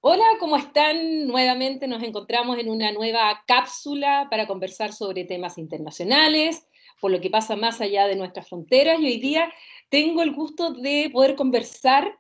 Hola, ¿cómo están? Nuevamente nos encontramos en una nueva cápsula para conversar sobre temas internacionales, por lo que pasa más allá de nuestras fronteras. Y hoy día tengo el gusto de poder conversar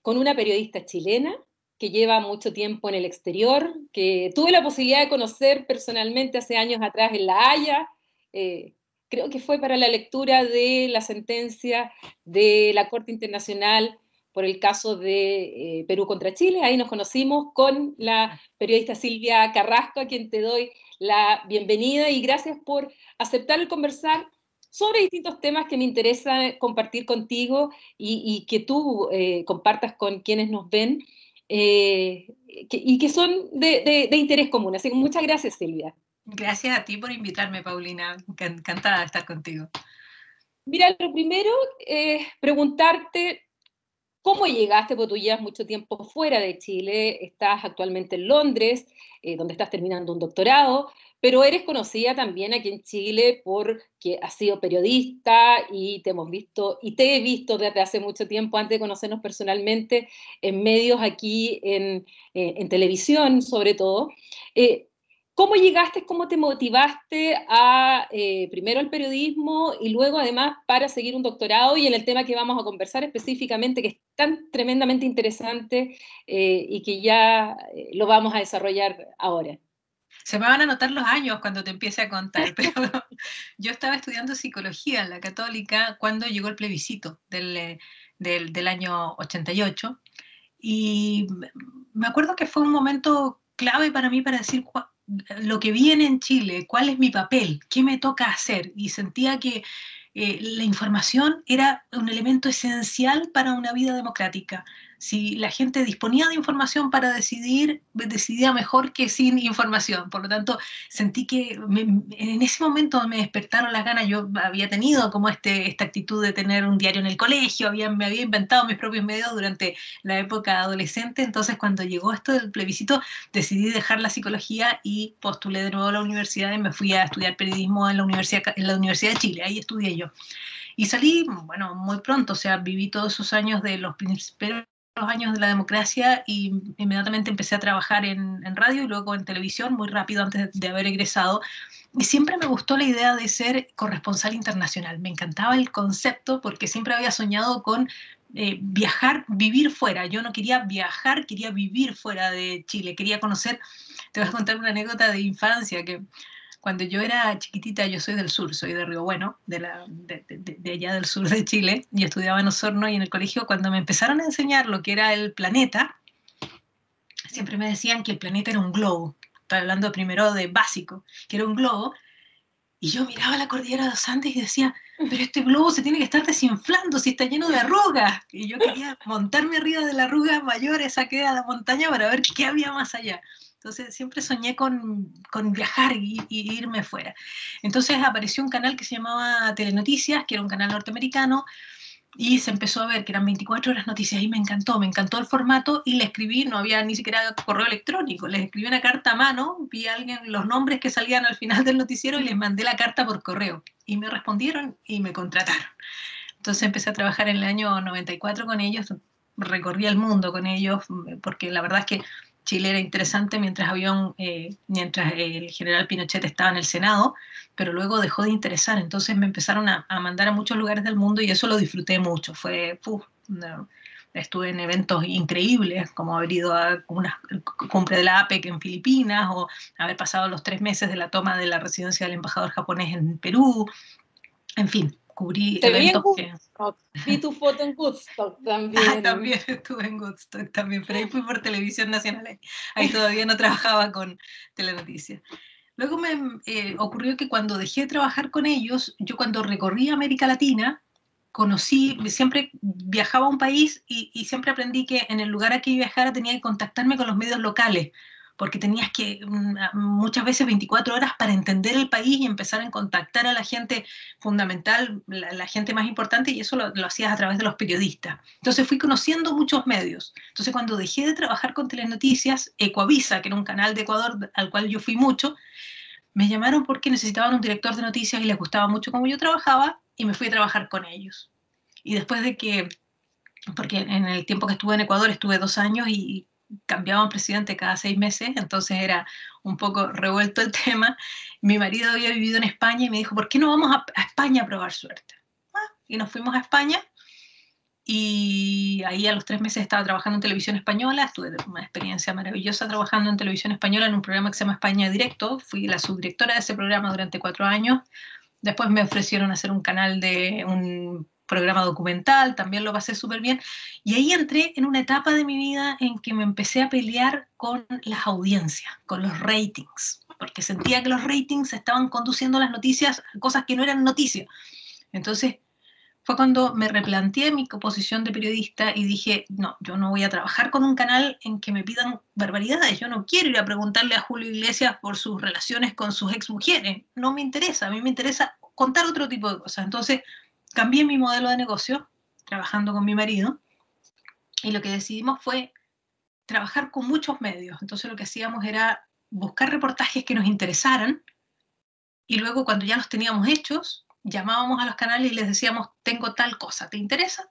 con una periodista chilena que lleva mucho tiempo en el exterior, que tuve la posibilidad de conocer personalmente hace años atrás en La Haya. Eh, Creo que fue para la lectura de la sentencia de la Corte Internacional por el caso de Perú contra Chile. Ahí nos conocimos con la periodista Silvia Carrasco, a quien te doy la bienvenida y gracias por aceptar el conversar sobre distintos temas que me interesa compartir contigo y que tú compartas con quienes nos ven y que son de interés común. Así que muchas gracias, Silvia. Gracias a ti por invitarme, Paulina. Encantada de estar contigo. Mira, lo primero es preguntarte ¿cómo llegaste? Porque tú llevas mucho tiempo fuera de Chile, estás actualmente en Londres, donde estás terminando un doctorado, pero eres conocida también aquí en Chile porque has sido periodista y te hemos visto, y te he visto desde hace mucho tiempo, antes de conocernos personalmente, en medios aquí, en televisión sobre todo. Eh, ¿Cómo llegaste, cómo te motivaste a primero el periodismo y luego además para seguir un doctorado y en el tema que vamos a conversar específicamente, que es tan tremendamente interesante y que ya lo vamos a desarrollar ahora? Se me van a notar los años cuando te empiece a contar, pero yo estaba estudiando psicología en la Católica cuando llegó el plebiscito del año 88 y me acuerdo que fue un momento clave para mí para decir lo que viene en Chile, cuál es mi papel, qué me toca hacer. Y sentía que la información era un elemento esencial para una vida democrática. Si la gente disponía de información para decidir, decidía mejor que sin información. Por lo tanto, sentí que en ese momento me despertaron las ganas. Yo había tenido como esta actitud de tener un diario en el colegio, me había inventado mis propios medios durante la época adolescente. Entonces, cuando llegó esto del plebiscito, decidí dejar la psicología y postulé de nuevo a la universidad y me fui a estudiar periodismo en la Universidad de Chile. Ahí estudié yo. Y salí, bueno, muy pronto, o sea, viví todos esos años de los primeros años de la democracia y inmediatamente empecé a trabajar en radio y luego en televisión muy rápido antes de haber egresado. Y siempre me gustó la idea de ser corresponsal internacional. Me encantaba el concepto porque siempre había soñado con viajar, vivir fuera. Yo no quería viajar, quería vivir fuera de Chile, quería conocer. Te voy a contar una anécdota de infancia que cuando yo era chiquitita, yo soy del sur, soy de Río Bueno, de allá del sur de Chile, y estudiaba en Osorno y en el colegio, cuando me empezaron a enseñar lo que era el planeta, siempre me decían que el planeta era un globo. Estoy hablando primero de básico, que era un globo, y yo miraba la cordillera de los Andes y decía, pero este globo se tiene que estar desinflando si está lleno de arrugas. Y yo quería montarme arriba de la arruga mayor, esa que era la montaña, para ver qué había más allá. Entonces siempre soñé con viajar y irme fuera. Entonces apareció un canal que se llamaba Telenoticias, que era un canal norteamericano, y se empezó a ver que eran 24 horas noticias y me encantó el formato y le escribí, no había ni siquiera correo electrónico, les escribí una carta a mano, vi a alguien los nombres que salían al final del noticiero y les mandé la carta por correo y me respondieron y me contrataron. Entonces empecé a trabajar en el año 94 con ellos, recorrí el mundo con ellos, porque la verdad es que Chile era interesante mientras el general Pinochet estaba en el Senado, pero luego dejó de interesar, entonces me empezaron a mandar a muchos lugares del mundo y eso lo disfruté mucho, no, estuve en eventos increíbles, como haber ido a una cumbre de la APEC en Filipinas o haber pasado los 3 meses de la toma de la residencia del embajador japonés en Perú, en fin, cubrí Te vi en eventos que... Woodstock, vi tu foto en Woodstock Ah, también. también estuve en Woodstock, también, pero ahí fui por Televisión Nacional, ahí todavía no trabajaba con Telenoticias. Luego me ocurrió que cuando dejé de trabajar con ellos, yo cuando recorrí América Latina, siempre viajaba a un país y siempre aprendí que en el lugar a que viajara tenía que contactarme con los medios locales, porque tenías que muchas veces 24 horas para entender el país y empezar a contactar a la gente fundamental, la gente más importante, y eso lo hacías a través de los periodistas. Entonces fui conociendo muchos medios. Entonces cuando dejé de trabajar con Telenoticias, Ecuavisa, que era un canal de Ecuador al cual yo fui mucho, me llamaron porque necesitaban un director de noticias y les gustaba mucho cómo yo trabajaba y me fui a trabajar con ellos. Y después de que, porque en el tiempo que estuve en Ecuador estuve 2 años y cambiaban presidente cada 6 meses, entonces era un poco revuelto el tema. Mi marido había vivido en España y me dijo, ¿por qué no vamos a España a probar suerte? Y nos fuimos a España, y ahí a los 3 meses estaba trabajando en televisión española. Tuve una experiencia maravillosa trabajando en televisión española en un programa que se llama España Directo. Fui la subdirectora de ese programa durante 4 años. Después me ofrecieron hacer un canal de un programa documental, también lo pasé súper bien. Y ahí entré en una etapa de mi vida en que me empecé a pelear con las audiencias, con los ratings, porque sentía que los ratings estaban conduciendo las noticias a cosas que no eran noticias. Entonces fue cuando me replanteé mi posición de periodista y dije, no, yo no voy a trabajar con un canal en que me pidan barbaridades. Yo no quiero ir a preguntarle a Julio Iglesias por sus relaciones con sus exmujeres. No me interesa, a mí me interesa contar otro tipo de cosas. Entonces cambié mi modelo de negocio, trabajando con mi marido, y lo que decidimos fue trabajar con muchos medios. Entonces lo que hacíamos era buscar reportajes que nos interesaran, y luego cuando ya los teníamos hechos, llamábamos a los canales y les decíamos, tengo tal cosa, ¿te interesa?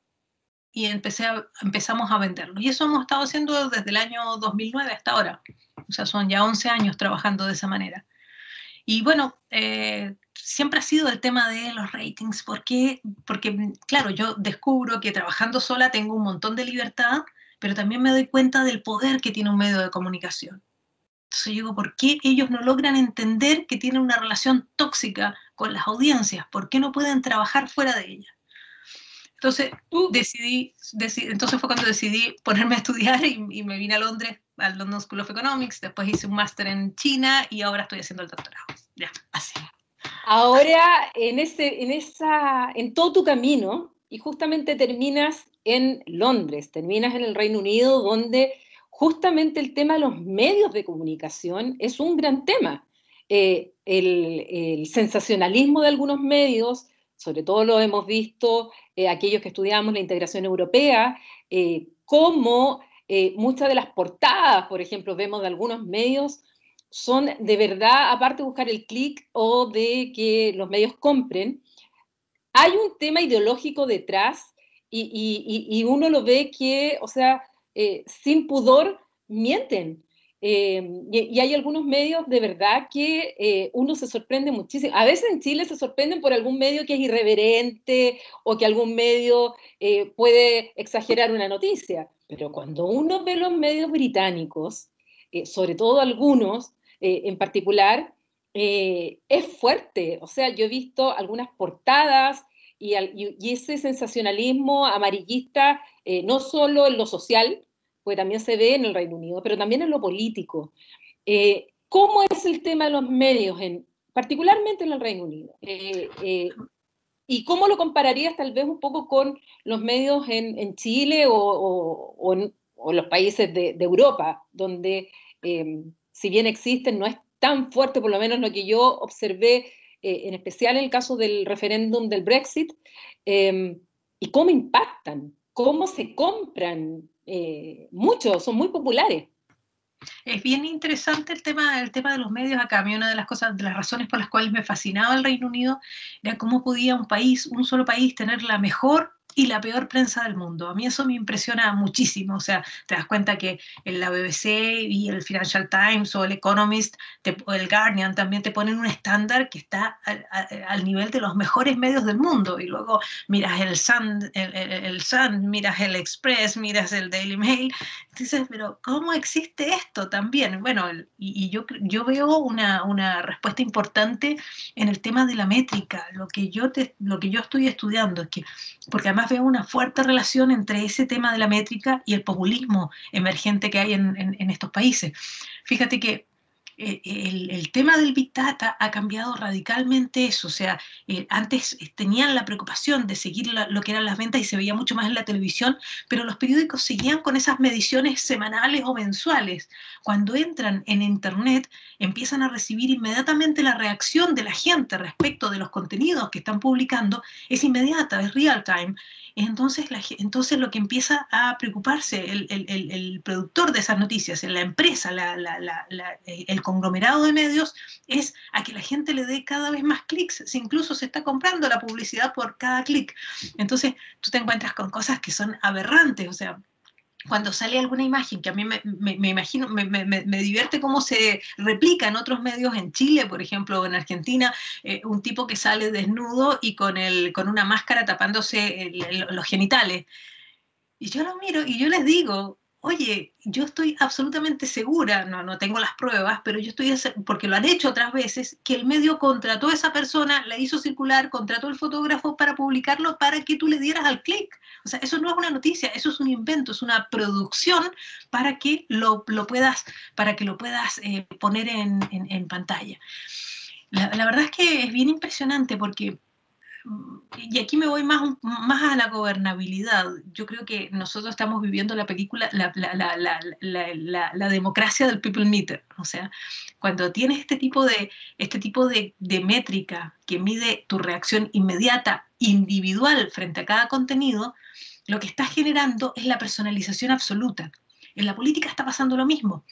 Y empezamos a venderlo. Y eso hemos estado haciendo desde el año 2009 hasta ahora. O sea, son ya 11 años trabajando de esa manera. Y bueno, siempre ha sido el tema de los ratings. ¿Por qué? Porque, claro, yo descubro que trabajando sola tengo un montón de libertad, pero también me doy cuenta del poder que tiene un medio de comunicación. Entonces yo digo, ¿por qué ellos no logran entender que tienen una relación tóxica con las audiencias? ¿Por qué no pueden trabajar fuera de ellas? Entonces entonces fue cuando decidí ponerme a estudiar y me vine a Londres, al London School of Economics. Después hice un máster en China y ahora estoy haciendo el doctorado. Ya, así. Ahora, en todo tu camino, y justamente terminas en Londres, terminas en el Reino Unido, donde justamente el tema de los medios de comunicación es un gran tema. El sensacionalismo de algunos medios, sobre todo lo hemos visto aquellos que estudiamos la integración europea, como muchas de las portadas, por ejemplo, vemos de algunos medios, son de verdad, aparte de buscar el clic o de que los medios compren, hay un tema ideológico detrás y uno lo ve que, o sea, sin pudor mienten. Y hay algunos medios de verdad que uno se sorprende muchísimo. A veces en Chile se sorprenden por algún medio que es irreverente o que algún medio puede exagerar una noticia. Pero cuando uno ve los medios británicos, sobre todo algunos en particular, es fuerte. O sea, yo he visto algunas portadas y ese sensacionalismo amarillista, no solo en lo social, porque también se ve en el Reino Unido, pero también en lo político. ¿Cómo es el tema de los medios, particularmente en el Reino Unido? ¿Y cómo lo compararías tal vez un poco con los medios en Chile o en los países de Europa, donde si bien existen, no es tan fuerte, por lo menos lo que yo observé, en especial en el caso del referéndum del Brexit, y cómo impactan, cómo se compran, muchos, son muy populares. Es bien interesante el tema de los medios acá. A mí una de las cosas, de las razones por las cuales me fascinaba el Reino Unido era cómo podía un solo país, tener la mejor y la peor prensa del mundo. A mí eso me impresiona muchísimo. O sea, te das cuenta que en la BBC y el Financial Times o el Economist o el Guardian también te ponen un estándar que está al nivel de los mejores medios del mundo. Y luego miras el Sun, miras el Express, miras el Daily Mail. Dices, pero ¿cómo existe esto también? Bueno, y yo veo una respuesta importante en el tema de la métrica. Lo que yo estoy estudiando es que, porque además veo una fuerte relación entre ese tema de la métrica y el populismo emergente que hay en estos países. Fíjate que el tema del Big Data ha cambiado radicalmente eso. O sea, antes tenían la preocupación de seguir lo que eran las ventas y se veía mucho más en la televisión, pero los periódicos seguían con esas mediciones semanales o mensuales. Cuando entran en Internet, empiezan a recibir inmediatamente la reacción de la gente respecto de los contenidos que están publicando, es inmediata, es real time. Entonces lo que empieza a preocuparse el productor de esas noticias, la empresa, el conglomerado de medios, es a que la gente le dé cada vez más clics, si incluso se está comprando la publicidad por cada clic. Entonces tú te encuentras con cosas que son aberrantes. O sea, cuando sale alguna imagen, que a mí me imagino, me divierte cómo se replica en otros medios, en Chile, por ejemplo, o en Argentina, un tipo que sale desnudo y con una máscara tapándose los genitales. Y yo lo miro y yo les digo, oye, yo estoy absolutamente segura, no tengo las pruebas, pero yo estoy, porque lo han hecho otras veces, que el medio contrató a esa persona, la hizo circular, contrató al fotógrafo para publicarlo para que tú le dieras al clic. O sea, eso no es una noticia, eso es un invento, es una producción para que para que lo puedas poner en pantalla. La verdad es que es bien impresionante porque y aquí me voy más a la gobernabilidad. Yo creo que nosotros estamos viviendo la película, la democracia del people meter. O sea, cuando tienes este tipo de métrica que mide tu reacción inmediata, individual frente a cada contenido, lo que estás generando es la personalización absoluta. En la política está pasando lo mismo,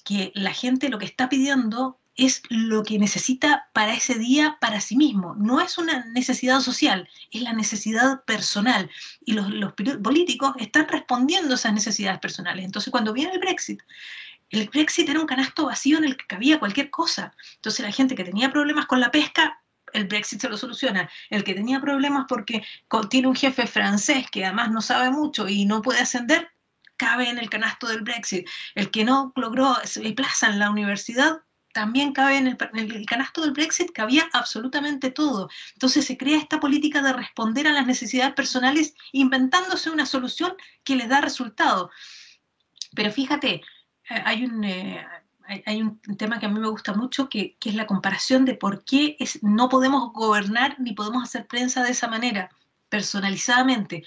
que la gente lo que está pidiendo es lo que necesita para ese día para sí mismo. No es una necesidad social, es la necesidad personal. Y los políticos están respondiendo a esas necesidades personales. Entonces, cuando viene el Brexit era un canasto vacío en el que cabía cualquier cosa. Entonces, la gente que tenía problemas con la pesca, el Brexit se lo soluciona. El que tenía problemas porque tiene un jefe francés que además no sabe mucho y no puede ascender, cabe en el canasto del Brexit. El que no logró plaza en la universidad también cabe en el canasto del Brexit, cabía absolutamente todo. Entonces se crea esta política de responder a las necesidades personales inventándose una solución que les da resultado. Pero fíjate, hay un tema que a mí me gusta mucho, que es la comparación de por qué no podemos gobernar ni podemos hacer prensa de esa manera, personalizadamente.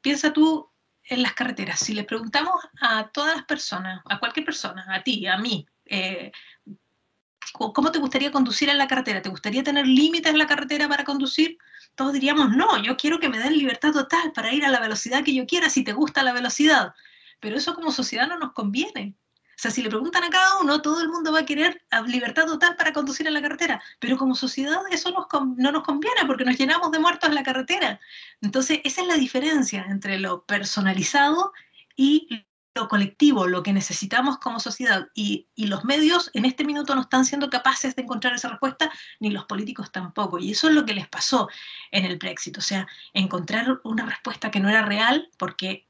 Piensa tú en las carreteras. Si le preguntamos a todas las personas, a cualquier persona, a ti, a mí, ¿cómo te gustaría conducir en la carretera? ¿Te gustaría tener límites en la carretera para conducir? Todos diríamos, no, yo quiero que me den libertad total para ir a la velocidad que yo quiera si te gusta la velocidad. Pero eso como sociedad no nos conviene. O sea, si le preguntan a cada uno, todo el mundo va a querer libertad total para conducir en la carretera. Pero como sociedad eso no nos conviene porque nos llenamos de muertos en la carretera. Entonces, esa es la diferencia entre lo personalizado y lo colectivo, lo que necesitamos como sociedad. Y los medios en este minuto no están siendo capaces de encontrar esa respuesta, ni los políticos tampoco. Y eso es lo que les pasó en el Brexit. O sea, encontrar una respuesta que no era real, porque,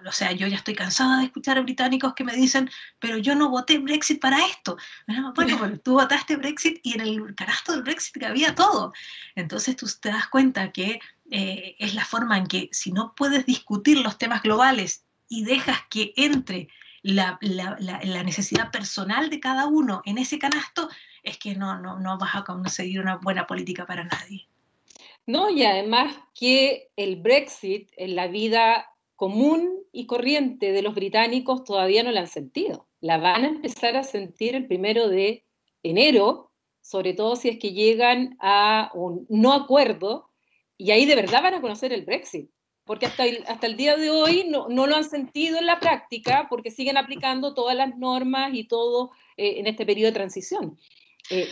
o sea, yo ya estoy cansada de escuchar a británicos que me dicen, pero yo no voté Brexit para esto. Bueno, pero tú votaste Brexit y en el canasto del Brexit que había todo. Entonces tú te das cuenta que es la forma en que si no puedes discutir los temas globales y dejas que entre la necesidad personal de cada uno en ese canasto, es que no vas a conseguir una buena política para nadie. No, y además que el Brexit en la vida común y corriente de los británicos todavía no la han sentido. La van a empezar a sentir el 1 de enero, sobre todo si es que llegan a un no acuerdo, y ahí de verdad van a conocer el Brexit, porque hasta el día de hoy no lo han sentido en la práctica, porque siguen aplicando todas las normas y todo en este periodo de transición.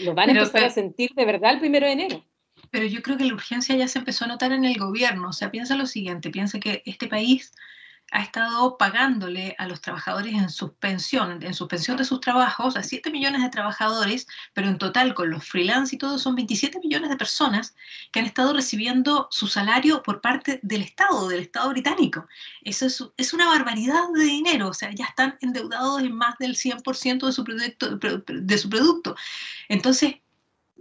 Lo van a empezar a sentir de verdad el 1 de enero. Pero yo creo que la urgencia ya se empezó a notar en el gobierno. O sea, piensa lo siguiente, piensa que este país ha estado pagándole a los trabajadores en suspensión de sus trabajos, a 7 millones de trabajadores, pero en total con los freelance y todo son 27 millones de personas que han estado recibiendo su salario por parte del Estado británico. Eso es una barbaridad de dinero, o sea, ya están endeudados en más del 100% de su producto. Entonces,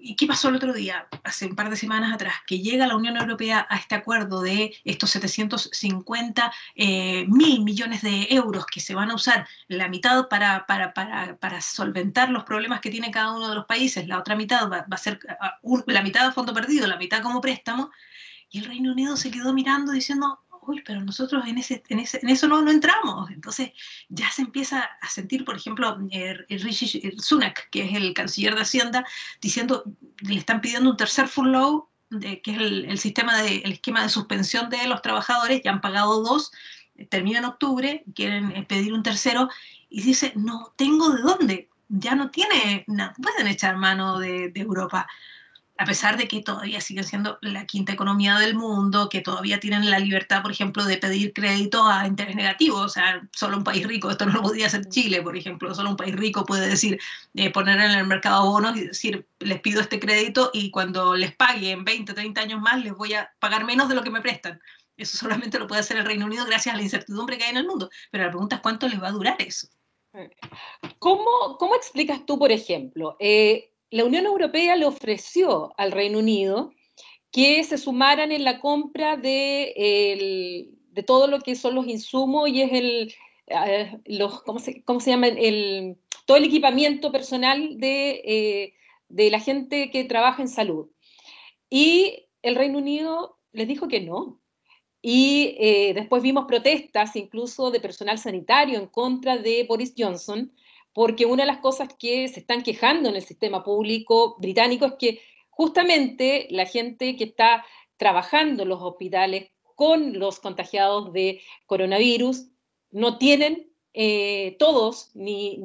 ¿y qué pasó el otro día, hace un par de semanas atrás? Que llega la Unión Europea a este acuerdo de estos 750 mil millones de euros que se van a usar, la mitad para solventar los problemas que tiene cada uno de los países, la otra mitad va a ser la mitad a fondo perdido, la mitad como préstamo, y el Reino Unido se quedó mirando diciendo, uy, pero nosotros en eso no entramos. Entonces ya se empieza a sentir, por ejemplo, Rishi Sunak, que es el canciller de Hacienda, diciendo, le están pidiendo un tercer furlough, que es el esquema de suspensión de los trabajadores, ya han pagado 2, termina en octubre, quieren pedir un tercero, y dice, no tengo de dónde, ya no pueden echar mano de Europa. a pesar de que todavía siguen siendo la quinta economía del mundo, que todavía tienen la libertad, por ejemplo, de pedir crédito a interés negativo. O sea, solo un país rico, esto no lo podría hacer Chile, por ejemplo, solo un país rico puede decir, poner en el mercado bonos y decir, les pido este crédito y cuando les pague en 20, 30 años más, les voy a pagar menos de lo que me prestan. Eso solamente lo puede hacer el Reino Unido gracias a la incertidumbre que hay en el mundo. Pero la pregunta es cuánto les va a durar eso. ¿Cómo explicas tú, por ejemplo, la Unión Europea le ofreció al Reino Unido que se sumaran en la compra de todo lo que son los insumos y es ¿cómo se llama? Todo el equipamiento personal de la gente que trabaja en salud. Y el Reino Unido les dijo que no. Y después vimos protestas incluso de personal sanitario en contra de Boris Johnson, porque una de las cosas que se están quejando en el sistema público británico es que justamente la gente que está trabajando en los hospitales con los contagiados de coronavirus no tienen todos, ni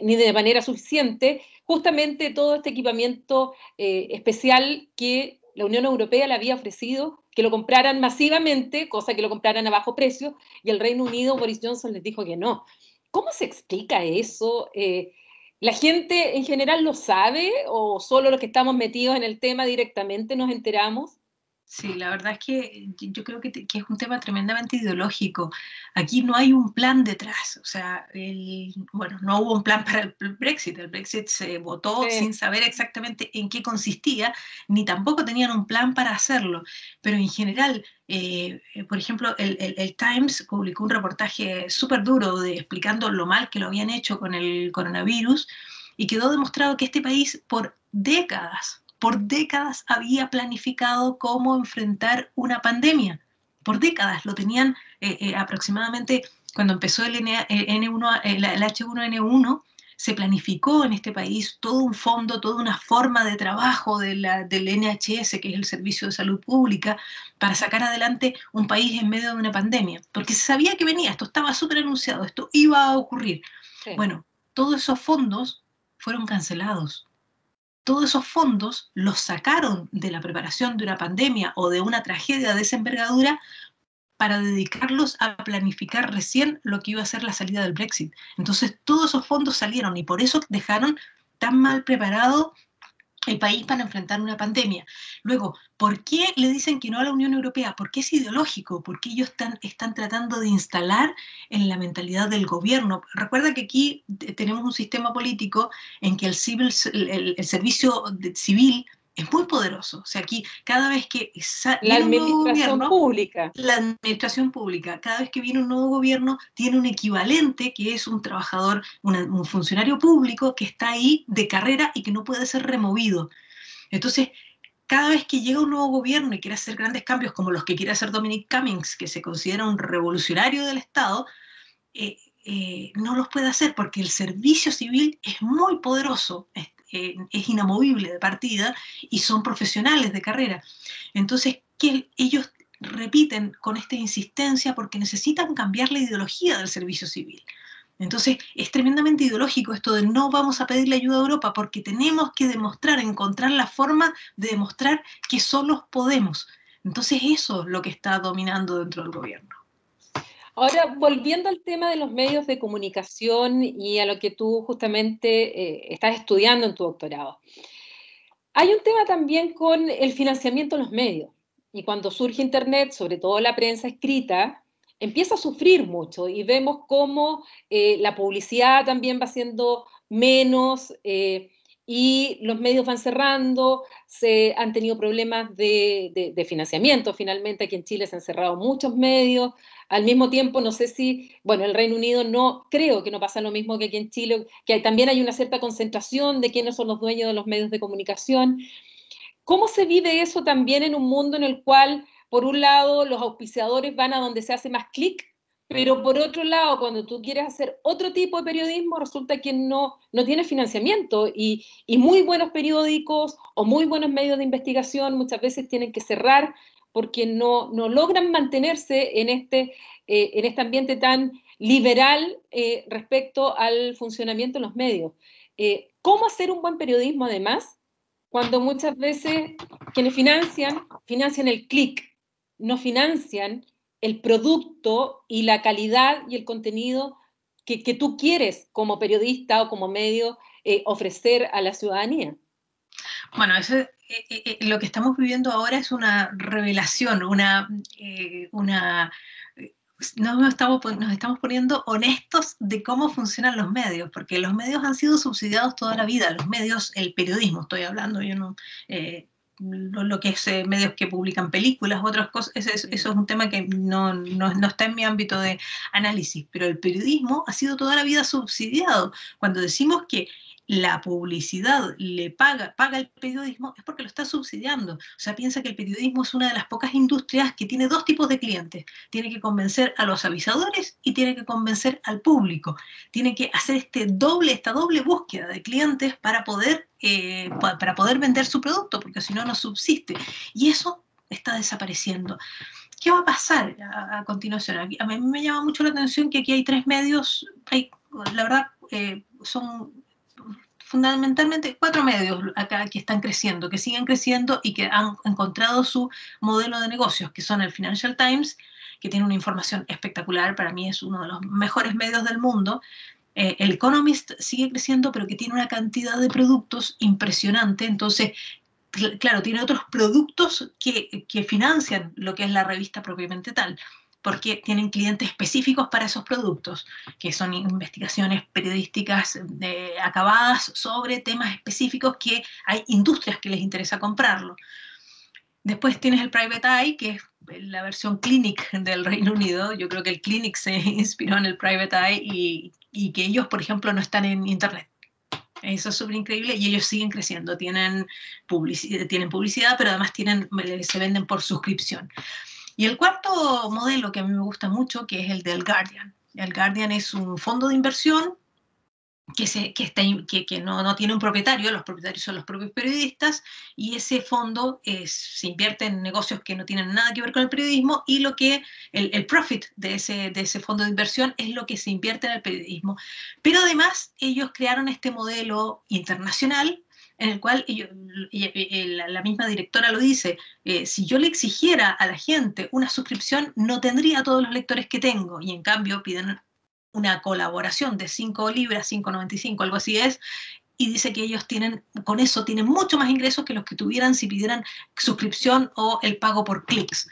de manera suficiente, justamente todo este equipamiento especial que la Unión Europea le había ofrecido que lo compraran masivamente, cosa que lo compraran a bajo precio, y el Reino Unido, Boris Johnson les dijo que no. ¿Cómo se explica eso? ¿La gente en general lo sabe o solo los que estamos metidos en el tema directamente nos enteramos? Sí, la verdad es que yo creo que es un tema tremendamente ideológico. Aquí no hay un plan detrás. O sea, bueno, no hubo un plan para el Brexit. El Brexit se votó sin saber exactamente en qué consistía, ni tampoco tenían un plan para hacerlo. Pero en general, por ejemplo, el Times publicó un reportaje súper duro explicando lo mal que lo habían hecho con el coronavirus y quedó demostrado que este país por décadas había planificado cómo enfrentar una pandemia. Por décadas lo tenían aproximadamente cuando empezó el H1N1, se planificó en este país todo un fondo, toda una forma de trabajo del NHS, que es el Servicio de Salud Pública, para sacar adelante un país en medio de una pandemia. Porque se sabía que venía, esto estaba súper anunciado, esto iba a ocurrir. Sí. Bueno, todos esos fondos fueron cancelados. Todos esos fondos los sacaron de la preparación de una pandemia o de una tragedia de esa envergadura para dedicarlos a planificar recién lo que iba a ser la salida del Brexit. Entonces todos esos fondos salieron y por eso dejaron tan mal preparado el país para enfrentar una pandemia. Luego, ¿por qué le dicen que no a la Unión Europea? Porque es ideológico, porque ellos están tratando de instalar en la mentalidad del gobierno. Recuerda que aquí tenemos un sistema político en que el servicio civil es muy poderoso. O sea, aquí cada vez que viene un nuevo gobierno, pública. La administración pública, cada vez que viene un nuevo gobierno, tiene un equivalente que es un trabajador, un funcionario público que está ahí de carrera y que no puede ser removido. Entonces, cada vez que llega un nuevo gobierno y quiere hacer grandes cambios, como los que quiere hacer Dominic Cummings, que se considera un revolucionario del Estado, no los puede hacer porque el servicio civil es muy poderoso, es inamovible de partida y son profesionales de carrera. Entonces, que ellos repiten con esta insistencia porque necesitan cambiar la ideología del servicio civil. Entonces, es tremendamente ideológico esto de no vamos a pedirle ayuda a Europa porque tenemos que encontrar la forma de demostrar que solos podemos. Entonces, eso es lo que está dominando dentro del gobierno. Ahora, volviendo al tema de los medios de comunicación y a lo que tú justamente estás estudiando en tu doctorado. Hay un tema también con el financiamiento de los medios. Y cuando surge Internet, sobre todo la prensa escrita, empieza a sufrir mucho y vemos cómo la publicidad también va siendo menos y los medios van cerrando, se han tenido problemas de financiamiento. Finalmente aquí en Chile se han cerrado muchos medios. Al mismo tiempo, no sé si, bueno, el Reino Unido no, creo que no pasa lo mismo que aquí en Chile, que también hay una cierta concentración de quiénes son los dueños de los medios de comunicación. ¿Cómo se vive eso también en un mundo en el cual, por un lado, los auspiciadores van a donde se hace más clic, pero por otro lado, cuando tú quieres hacer otro tipo de periodismo, resulta que no tiene financiamiento y muy buenos periódicos o muy buenos medios de investigación muchas veces tienen que cerrar porque no logran mantenerse en este ambiente tan liberal respecto al funcionamiento de los medios. ¿Cómo hacer un buen periodismo además cuando muchas veces quienes financian el clic, no financian el producto y la calidad y el contenido que tú quieres como periodista o como medio ofrecer a la ciudadanía. Bueno, lo que estamos viviendo ahora es una revelación, nos estamos poniendo honestos de cómo funcionan los medios, porque los medios han sido subsidiados toda la vida, los medios, el periodismo estoy hablando, yo no, lo que es medios que publican películas, otras cosas, eso es un tema que no está en mi ámbito de análisis, pero el periodismo ha sido toda la vida subsidiado. Cuando decimos que la publicidad paga el periodismo, es porque lo está subsidiando. O sea, piensa que el periodismo es una de las pocas industrias que tiene dos tipos de clientes. Tiene que convencer a los avisadores y tiene que convencer al público. Tiene que hacer esta doble búsqueda de clientes para poder vender su producto, porque si no, no subsiste. Y eso está desapareciendo. ¿Qué va a pasar a continuación? A mí me llama mucho la atención que aquí hay 3 medios, la verdad, son fundamentalmente 4 medios acá que están creciendo, que siguen creciendo y que han encontrado su modelo de negocios, que son el Financial Times, que tiene una información espectacular, para mí es uno de los mejores medios del mundo. El Economist sigue creciendo, pero que tiene una cantidad de productos impresionante, entonces, claro, tiene otros productos que financian lo que es la revista propiamente tal, porque tienen clientes específicos para esos productos, que son investigaciones periodísticas acabadas sobre temas específicos que hay industrias que les interesa comprarlo. Después tienes el Private Eye, que es la versión Clinic del Reino Unido. Yo creo que el Clinic se inspiró en el Private Eye y que ellos, por ejemplo, no están en Internet. Eso es súper increíble y ellos siguen creciendo. Tienen publicidad, pero además se venden por suscripción. Y el cuarto modelo que a mí me gusta mucho, que es el del Guardian. El Guardian es un fondo de inversión que no tiene un propietario, los propietarios son los propios periodistas, y ese fondo se invierte en negocios que no tienen nada que ver con el periodismo, y el profit de ese fondo de inversión es lo que se invierte en el periodismo. Pero además ellos crearon este modelo internacional en el cual la misma directora lo dice, si yo le exigiera a la gente una suscripción, no tendría todos los lectores que tengo, y en cambio piden una colaboración de 5 libras, 5,95, algo así es, y dice que ellos con eso tienen mucho más ingresos que los que tuvieran si pidieran suscripción o el pago por clics.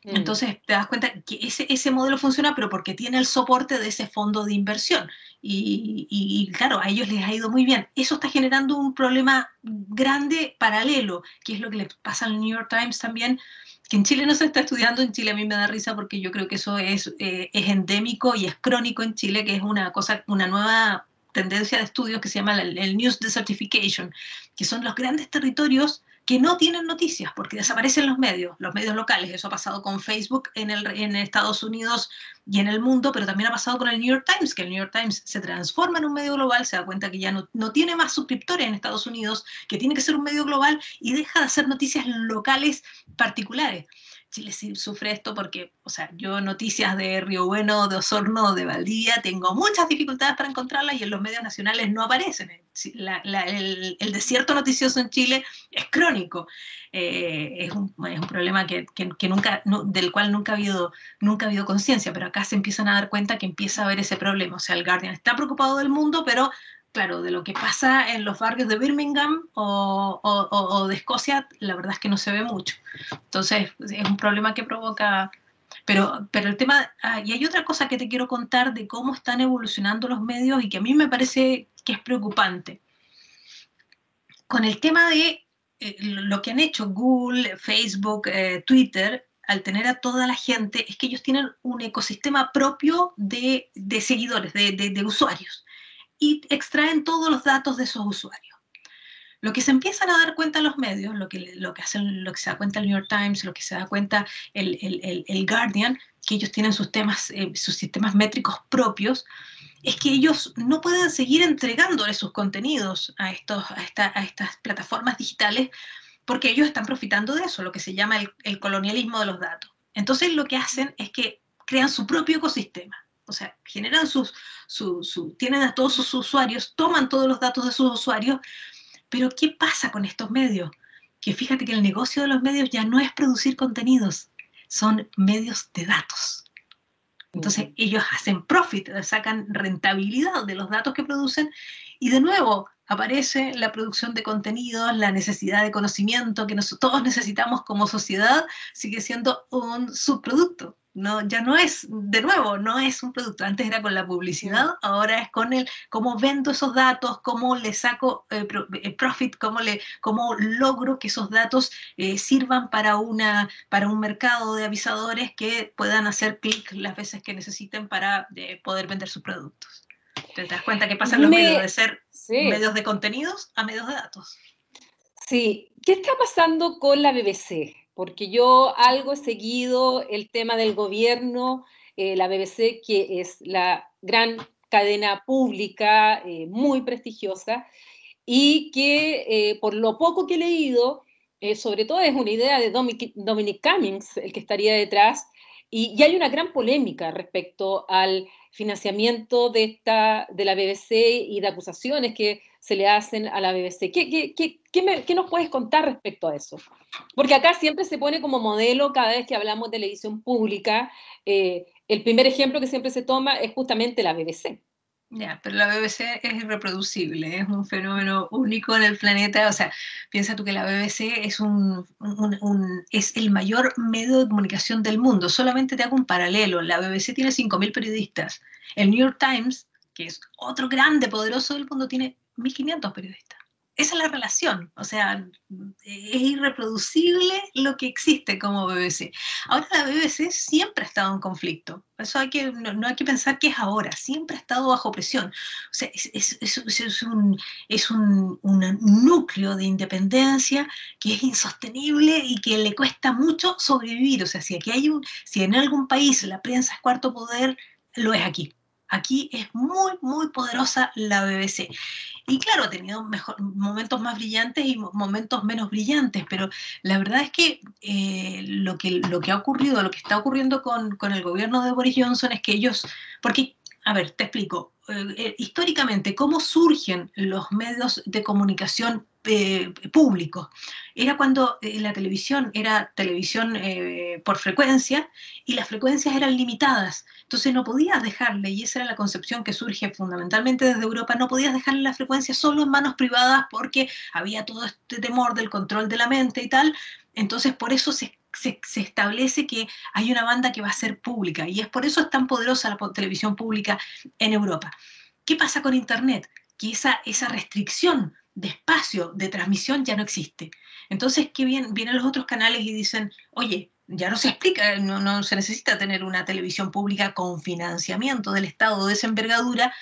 Entonces te das cuenta que ese modelo funciona, pero porque tiene el soporte de ese fondo de inversión. Y claro, a ellos les ha ido muy bien. Eso está generando un problema grande paralelo, que es lo que le pasa al New York Times también, que en Chile no se está estudiando. En Chile a mí me da risa porque yo creo que eso es endémico y es crónico en Chile, que es una nueva tendencia de estudios que se llama el News Desertification, que son los grandes territorios que no tienen noticias porque desaparecen los medios locales. Eso ha pasado con Facebook en Estados Unidos y en el mundo, pero también ha pasado con el New York Times, que el New York Times se transforma en un medio global, se da cuenta que ya no tiene más suscriptores en Estados Unidos, que tiene que ser un medio global y deja de hacer noticias locales particulares. Chile sí sufre esto porque, o sea, yo noticias de Río Bueno, de Osorno, de Valdivia, tengo muchas dificultades para encontrarlas y en los medios nacionales no aparecen. El desierto noticioso en Chile es crónico. Es un problema del cual nunca ha habido conciencia, pero acá se empiezan a dar cuenta que empieza a haber ese problema. O sea, el Guardian está preocupado del mundo, pero claro, de lo que pasa en los barrios de Birmingham o de Escocia, la verdad es que no se ve mucho. Entonces, es un problema que provoca. Pero el tema. Y hay otra cosa que te quiero contar de cómo están evolucionando los medios y que a mí me parece que es preocupante. Con el tema de lo que han hecho Google, Facebook, Twitter, al tener a toda la gente, es que ellos tienen un ecosistema propio de seguidores, de usuarios, y extraen todos los datos de esos usuarios. Lo que se empiezan a dar cuenta los medios, lo que se da cuenta el New York Times, lo que se da cuenta el Guardian, que ellos tienen sus sistemas métricos propios, es que ellos no pueden seguir entregándole sus contenidos a estas plataformas digitales porque ellos están profitando de eso, lo que se llama el colonialismo de los datos. Entonces lo que hacen es que crean su propio ecosistema. O sea, generan tienen a todos sus usuarios, toman todos los datos de sus usuarios, Pero ¿qué pasa con estos medios? Que fíjate que el negocio de los medios ya no es producir contenidos, son medios de datos. Entonces ellos hacen profit, sacan rentabilidad de los datos que producen y de nuevo aparece la producción de contenidos, la necesidad de conocimiento que todos necesitamos como sociedad, sigue siendo un subproducto. No, ya no es, de nuevo, no es un producto. Antes era con la publicidad, ahora es con el cómo vendo esos datos, cómo le saco profit, cómo logro que esos datos sirvan para un mercado de avisadores que puedan hacer clic las veces que necesiten para poder vender sus productos. ¿Te das cuenta que pasan los medios de ser medios de contenidos a medios de datos? Sí. ¿Qué está pasando con la BBC? Porque yo algo he seguido el tema del gobierno, la BBC, que es la gran cadena pública, muy prestigiosa, y que por lo poco que he leído, sobre todo es una idea de Dominic Cummings, el que estaría detrás, y hay una gran polémica respecto al financiamiento de la BBC y de acusaciones que se le hacen a la BBC. ¿Qué nos puedes contar respecto a eso? Porque acá siempre se pone como modelo cada vez que hablamos de televisión pública. El primer ejemplo que siempre se toma es justamente la BBC. Ya, pero la BBC es irreproducible, es un fenómeno único en el planeta. O sea, piensa tú que la BBC es el mayor medio de comunicación del mundo. Solamente te hago un paralelo. La BBC tiene 5.000 periodistas. El New York Times, que es otro grande, poderoso del mundo, tiene 1.500 periodistas. Esa es la relación, o sea, es irreproducible lo que existe como BBC. Ahora la BBC siempre ha estado en conflicto, eso no hay que pensar que es ahora, siempre ha estado bajo presión. O sea, es un núcleo de independencia que es insostenible y que le cuesta mucho sobrevivir. O sea, si en algún país la prensa es cuarto poder, lo es aquí. Aquí es muy, muy poderosa la BBC. Y claro, ha tenido momentos más brillantes y momentos menos brillantes, pero la verdad es que lo que ha ocurrido, lo que está ocurriendo con el gobierno de Boris Johnson es que ellos, porque, a ver, te explico, históricamente, ¿cómo surgen los medios de comunicación públicos? Era cuando la televisión era televisión por frecuencia y las frecuencias eran limitadas. Entonces no podías dejarle, y esa era la concepción que surge fundamentalmente desde Europa, no podías dejarle la frecuencia solo en manos privadas porque había todo este temor del control de la mente y tal. Entonces por eso se establece que hay una banda que va a ser pública y es por eso es tan poderosa la televisión pública en Europa. ¿Qué pasa con Internet? Que esa restricción de espacio de transmisión ya no existe. Entonces, ¿qué vienen los otros canales y dicen, oye, ya no se explica, no se necesita tener una televisión pública con financiamiento del Estado de esa envergadura,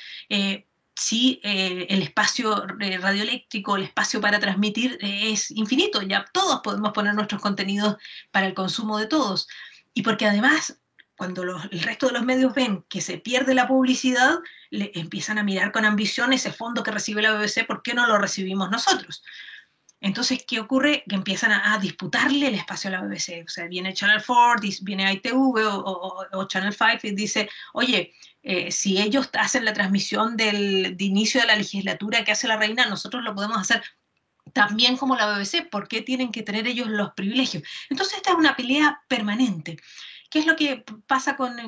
si el espacio radioeléctrico, el espacio para transmitir es infinito, ya todos podemos poner nuestros contenidos para el consumo de todos. Y porque además, cuando el resto de los medios ven que se pierde la publicidad, le empiezan a mirar con ambición ese fondo que recibe la BBC, ¿por qué no lo recibimos nosotros? Entonces, ¿qué ocurre? Que empiezan a disputarle el espacio a la BBC. O sea, viene Channel 4, viene ITV o Channel 5 y dice, oye, si ellos hacen la transmisión de inicio de la legislatura que hace la reina, nosotros lo podemos hacer también como la BBC. ¿Por qué tienen que tener ellos los privilegios? Entonces, esta es una pelea permanente. ¿Qué es lo que pasa con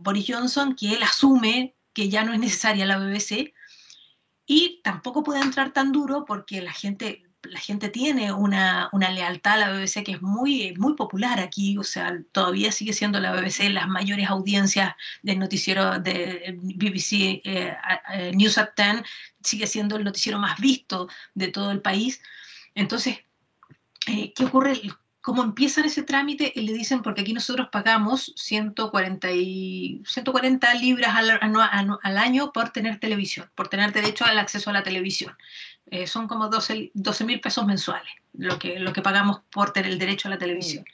Boris Johnson? Que él asume que ya no es necesaria la BBC, y tampoco puede entrar tan duro porque la gente tiene una lealtad a la BBC que es muy, muy popular aquí. O sea, todavía sigue siendo la BBC las mayores audiencias del noticiero de BBC News at 10, sigue siendo el noticiero más visto de todo el país. Entonces, ¿qué ocurre? ¿Cómo empiezan ese trámite? Le dicen, porque aquí nosotros pagamos 140 libras al año por tener televisión, por tener derecho al acceso a la televisión. Son como 12.000 pesos mensuales lo que pagamos por tener el derecho a la televisión.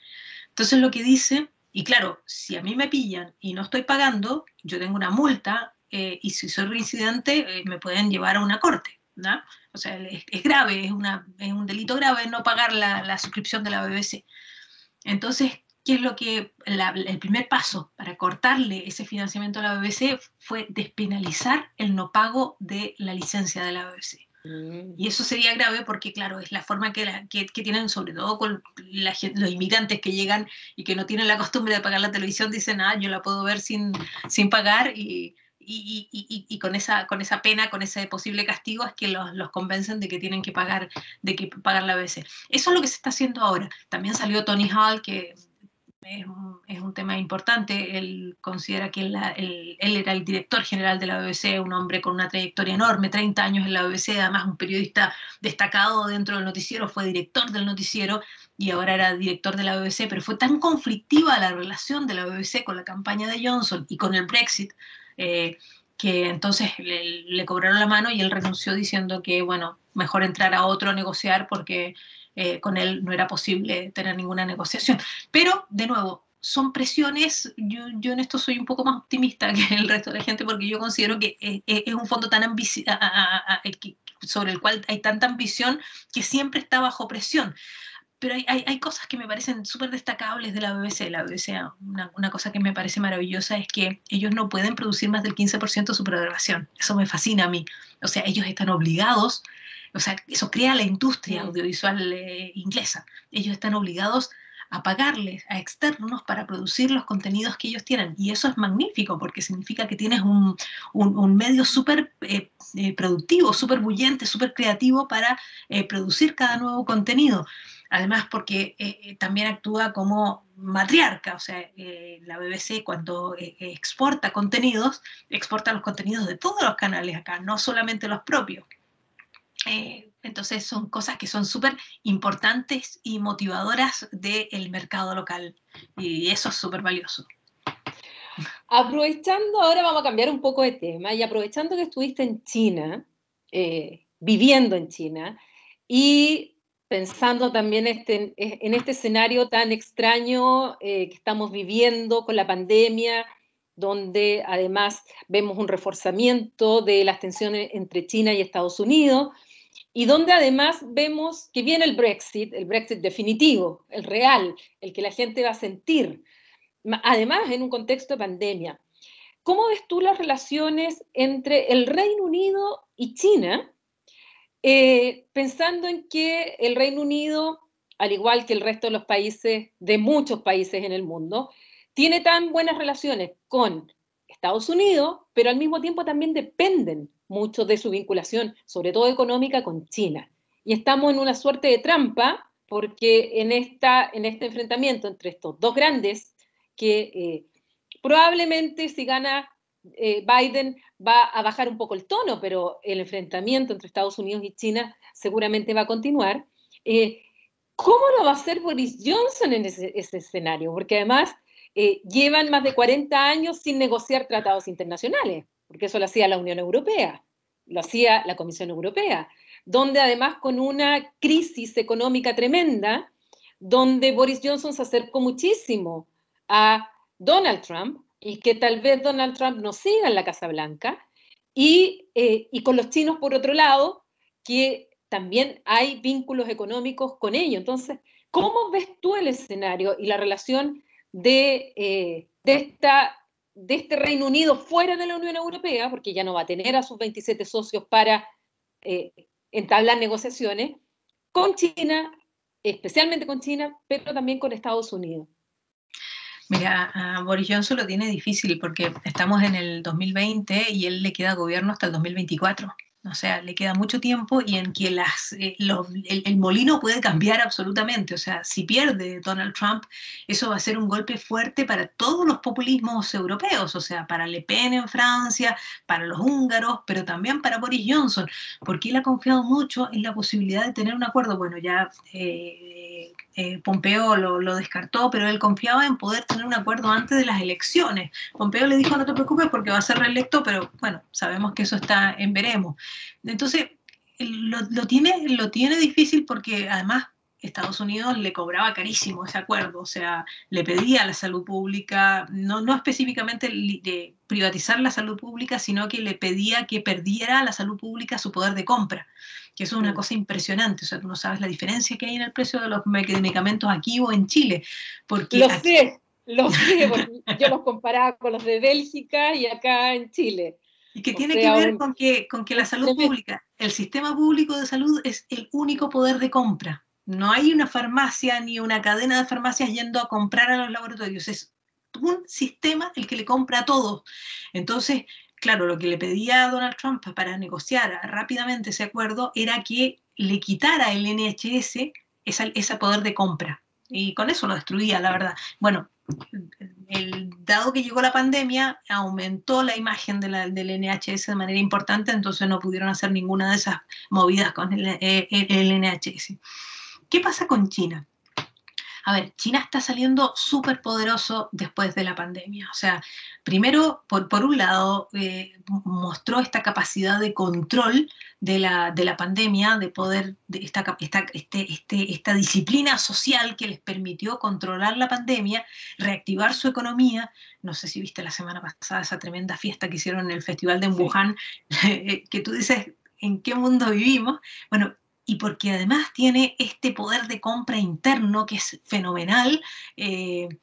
Entonces lo que dice, y claro, si a mí me pillan y no estoy pagando, yo tengo una multa y si soy reincidente me pueden llevar a una corte, ¿no? O sea, es grave, es un delito grave no pagar la suscripción de la BBC. Entonces, ¿qué es lo que el primer paso para cortarle ese financiamiento a la BBC fue despenalizar el no pago de la licencia de la BBC? Y eso sería grave porque, claro, es la forma que tienen, sobre todo con los inmigrantes que llegan y que no tienen la costumbre de pagar la televisión, dicen, yo la puedo ver sin pagar, y con esa pena, con ese posible castigo, es que los convencen de que tienen que pagar la BBC. Eso es lo que se está haciendo ahora. También salió Tony Hall, que es un tema importante. Él considera que él era el director general de la BBC, un hombre con una trayectoria enorme, 30 años en la BBC, además un periodista destacado dentro del noticiero, fue director del noticiero y ahora era director de la BBC, pero fue tan conflictiva la relación de la BBC con la campaña de Johnson y con el Brexit, que entonces le cobraron la mano y él renunció diciendo que, bueno, mejor entrar a otro a negociar porque con él no era posible tener ninguna negociación. Pero, de nuevo, son presiones. Yo en esto soy un poco más optimista que el resto de la gente porque yo considero que es un fondo tan sobre el cual hay tanta ambición que siempre está bajo presión. Pero hay cosas que me parecen súper destacables de la BBC. La BBC, una cosa que me parece maravillosa es que ellos no pueden producir más del 15% de su programación. Eso me fascina a mí. O sea, ellos están obligados, o sea, eso crea la industria audiovisual inglesa. Ellos están obligados a pagarles a externos para producir los contenidos que ellos tienen. Y eso es magnífico porque significa que tienes un medio súper productivo, súper bullente, súper creativo para producir cada nuevo contenido. Además porque también actúa como matriarca, o sea, la BBC cuando exporta contenidos, exporta los contenidos de todos los canales acá, no solamente los propios. Entonces son cosas que son súper importantes y motivadoras del mercado local, y eso es súper valioso. Aprovechando, ahora vamos a cambiar un poco de tema, y aprovechando que estuviste en China, viviendo en China, y pensando también en este escenario tan extraño que estamos viviendo con la pandemia, donde además vemos un reforzamiento de las tensiones entre China y Estados Unidos, y donde además vemos que viene el Brexit definitivo, el real, el que la gente va a sentir, además en un contexto de pandemia. ¿Cómo ves tú las relaciones entre el Reino Unido y China? Pensando en que el Reino Unido, al igual que el resto de los países, de muchos países en el mundo, tiene tan buenas relaciones con Estados Unidos, pero al mismo tiempo también dependen mucho de su vinculación, sobre todo económica, con China. Y estamos en una suerte de trampa, porque en este enfrentamiento entre estos dos grandes, que probablemente si gana Biden va a bajar un poco el tono, pero el enfrentamiento entre Estados Unidos y China seguramente va a continuar. ¿Cómo lo va a hacer Boris Johnson en ese escenario? Porque además llevan más de 40 años sin negociar tratados internacionales, porque eso lo hacía la Unión Europea, lo hacía la Comisión Europea, donde además con una crisis económica tremenda, donde Boris Johnson se acercó muchísimo a Donald Trump, y que tal vez Donald Trump no siga en la Casa Blanca, y con los chinos por otro lado, que también hay vínculos económicos con ellos. Entonces, ¿cómo ves tú el escenario y la relación de este Reino Unido fuera de la Unión Europea, porque ya no va a tener a sus 27 socios para entablar negociaciones, con China, especialmente con China, pero también con Estados Unidos? Mira, a Boris Johnson lo tiene difícil porque estamos en el 2020 y él le queda gobierno hasta el 2024. O sea, le queda mucho tiempo y en que el molino puede cambiar absolutamente. O sea, si pierde Donald Trump, eso va a ser un golpe fuerte para todos los populismos europeos. O sea, para Le Pen en Francia, para los húngaros, pero también para Boris Johnson, porque él ha confiado mucho en la posibilidad de tener un acuerdo. Bueno, ya Pompeo lo descartó, pero él confiaba en poder tener un acuerdo antes de las elecciones. Pompeo le dijo, no te preocupes porque va a ser reelecto, pero bueno, sabemos que eso está en veremos. Entonces, lo tiene difícil porque además Estados Unidos le cobraba carísimo ese acuerdo, o sea, le pedía a la salud pública, no específicamente de privatizar la salud pública, sino que le pedía que perdiera a la salud pública su poder de compra, que eso es una cosa impresionante. O sea, tú no sabes la diferencia que hay en el precio de los medicamentos aquí o en Chile. Porque lo sé, porque yo los comparaba con los de Bélgica y acá en Chile. Y que tiene que ver con que la salud pública el sistema público de salud es el único poder de compra. No hay una farmacia ni una cadena de farmacias yendo a comprar a los laboratorios. Es un sistema el que le compra a todos. Entonces, claro, lo que le pedía a Donald Trump para negociar rápidamente ese acuerdo era que le quitara el NHS ese poder de compra. Y con eso lo destruía, la verdad. Bueno, dado que llegó la pandemia, aumentó la imagen del NHS de manera importante, entonces no pudieron hacer ninguna de esas movidas con el NHS. ¿Qué pasa con China? A ver, China está saliendo súper poderoso después de la pandemia. O sea, primero, por un lado, mostró esta capacidad de control de la pandemia, de poder, esta disciplina social que les permitió controlar la pandemia, reactivar su economía. No sé si viste la semana pasada esa tremenda fiesta que hicieron en el Festival de Wuhan, que tú dices, ¿en qué mundo vivimos? Bueno, y porque además tiene este poder de compra interno que es fenomenal, que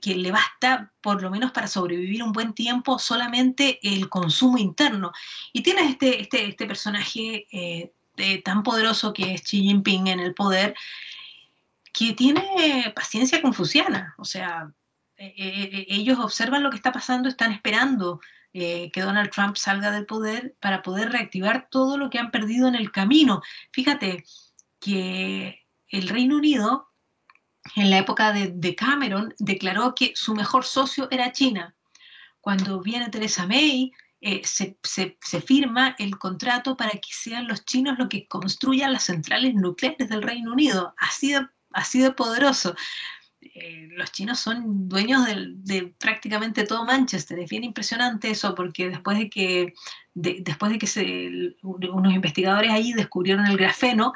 le basta, por lo menos para sobrevivir un buen tiempo, solamente el consumo interno. Y tienes este personaje tan poderoso que es Xi Jinping en el poder, que tiene paciencia confuciana. O sea, ellos observan lo que está pasando, están esperando que Donald Trump salga del poder para poder reactivar todo lo que han perdido en el camino. Fíjate que el Reino Unido, en la época de Cameron, declaró que su mejor socio era China. Cuando viene Theresa May, se firma el contrato para que sean los chinos los que construyan las centrales nucleares del Reino Unido. Así de poderoso. Los chinos son dueños de prácticamente todo Manchester. Es bien impresionante eso, porque después de que unos investigadores ahí descubrieron el grafeno,